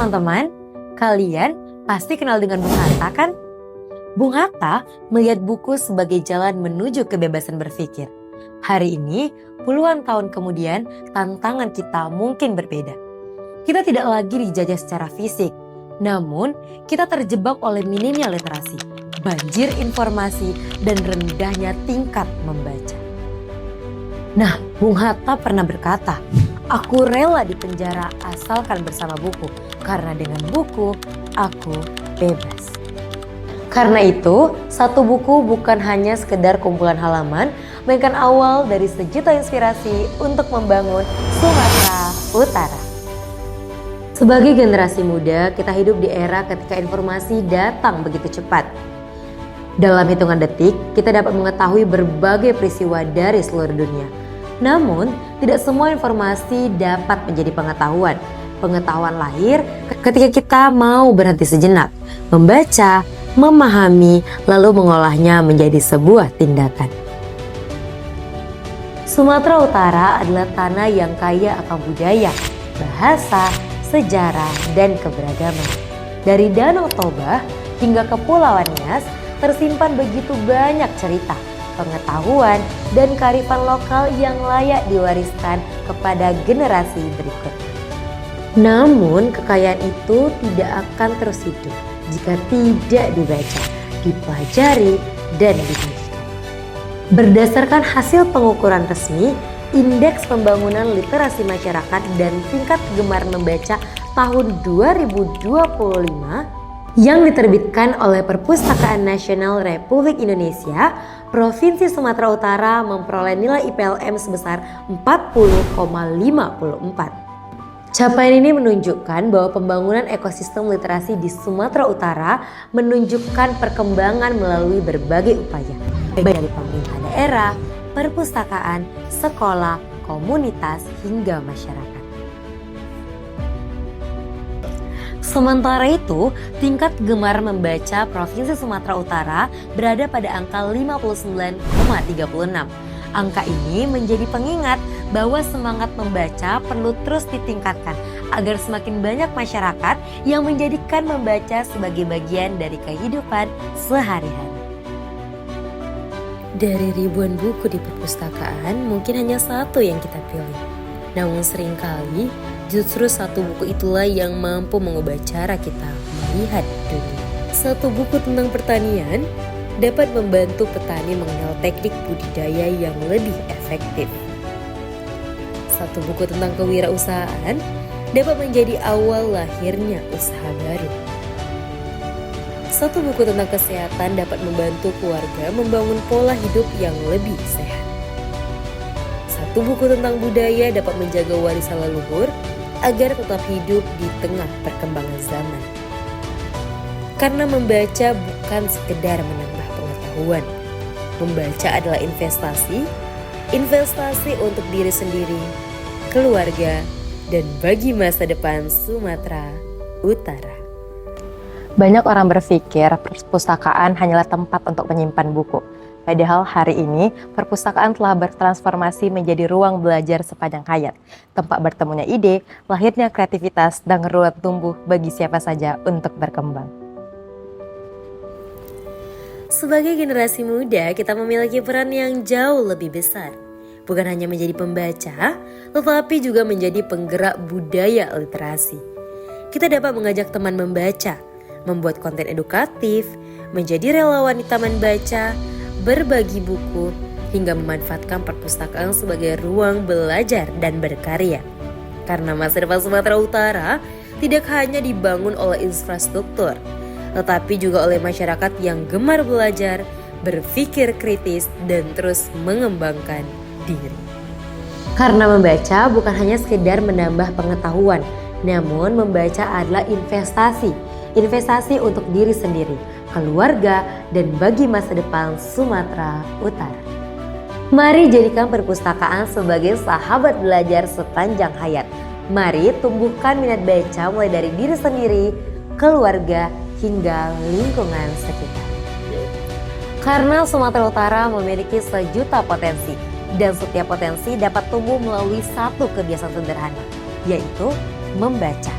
teman-teman, kalian pasti kenal dengan Bung Hatta kan? Bung Hatta melihat buku sebagai jalan menuju kebebasan berpikir. Hari ini, puluhan tahun kemudian, tantangan kita mungkin berbeda. Kita tidak lagi dijajah secara fisik, namun kita terjebak oleh minimnya literasi, banjir informasi, dan rendahnya tingkat membaca. Nah, Bung Hatta pernah berkata, "Aku rela dipenjara asalkan bersama buku, karena dengan buku aku bebas." Karena itu, satu buku bukan hanya sekedar kumpulan halaman, melainkan awal dari sejuta inspirasi untuk membangun Sumatera Utara. Sebagai generasi muda, kita hidup di era ketika informasi datang begitu cepat. Dalam hitungan detik, kita dapat mengetahui berbagai peristiwa dari seluruh dunia. Namun, tidak semua informasi dapat menjadi pengetahuan. Pengetahuan lahir ketika kita mau berhenti sejenak, membaca, memahami, lalu mengolahnya menjadi sebuah tindakan. Sumatera Utara adalah tanah yang kaya akan budaya, bahasa, sejarah, dan keberagaman. Dari Danau Toba hingga Kepulauan Nias tersimpan begitu banyak cerita, pengetahuan, dan kearifan lokal yang layak diwariskan kepada generasi berikutnya. Namun kekayaan itu tidak akan terus hidup jika tidak dibaca, dipelajari, dan dibagikan. Berdasarkan hasil pengukuran resmi, Indeks Pembangunan Literasi Masyarakat dan Tingkat Gemar Membaca tahun 2025 yang diterbitkan oleh Perpustakaan Nasional Republik Indonesia, Provinsi Sumatera Utara memperoleh nilai IPLM sebesar 40,54. Capaian ini menunjukkan bahwa pembangunan ekosistem literasi di Sumatera Utara menunjukkan perkembangan melalui berbagai upaya, baik dari pemerintah daerah, perpustakaan, sekolah, komunitas, hingga masyarakat. Sementara itu, tingkat gemar membaca Provinsi Sumatera Utara berada pada angka 59,36. Angka ini menjadi pengingat bahwa semangat membaca perlu terus ditingkatkan agar semakin banyak masyarakat yang menjadikan membaca sebagai bagian dari kehidupan sehari-hari. Dari ribuan buku di perpustakaan, mungkin hanya satu yang kita pilih. Namun seringkali justru satu buku itulah yang mampu mengubah cara kita melihat dunia. Satu buku tentang pertanian dapat membantu petani mengenal teknik budidaya yang lebih efektif. Satu buku tentang kewirausahaan dapat menjadi awal lahirnya usaha baru. Satu buku tentang kesehatan dapat membantu keluarga membangun pola hidup yang lebih sehat. Satu buku tentang budaya dapat menjaga warisan leluhur agar tetap hidup di tengah perkembangan zaman. Karena membaca bukan sekedar menambah pengetahuan. Membaca adalah investasi untuk diri sendiri, keluarga, dan bagi masa depan Sumatera Utara. Banyak orang berpikir perpustakaan hanyalah tempat untuk menyimpan buku. Padahal hari ini perpustakaan telah bertransformasi menjadi ruang belajar sepanjang hayat. Tempat bertemunya ide, lahirnya kreativitas, dan ruang tumbuh bagi siapa saja untuk berkembang. Sebagai generasi muda, kita memiliki peran yang jauh lebih besar. Bukan hanya menjadi pembaca, tetapi juga menjadi penggerak budaya literasi. Kita dapat mengajak teman membaca, membuat konten edukatif, menjadi relawan di taman baca, berbagi buku, hingga memanfaatkan perpustakaan sebagai ruang belajar dan berkarya. Karena masa depan Sumatera Utara tidak hanya dibangun oleh infrastruktur, tetapi juga oleh masyarakat yang gemar belajar, berpikir kritis, dan terus mengembangkan diri. Karena membaca bukan hanya sekedar menambah pengetahuan, namun membaca adalah investasi untuk diri sendiri, keluarga, dan bagi masa depan Sumatera Utara. Mari jadikan perpustakaan sebagai sahabat belajar sepanjang hayat. Mari tumbuhkan minat baca mulai dari diri sendiri, keluarga, hingga lingkungan sekitar. Karena Sumatera Utara memiliki sejuta potensi, dan setiap potensi dapat tumbuh melalui satu kebiasaan sederhana, yaitu membaca.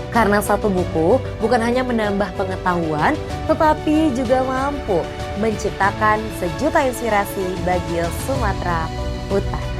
Karena satu buku bukan hanya menambah pengetahuan, tetapi juga mampu menciptakan sejuta inspirasi bagi Sumatera Utara.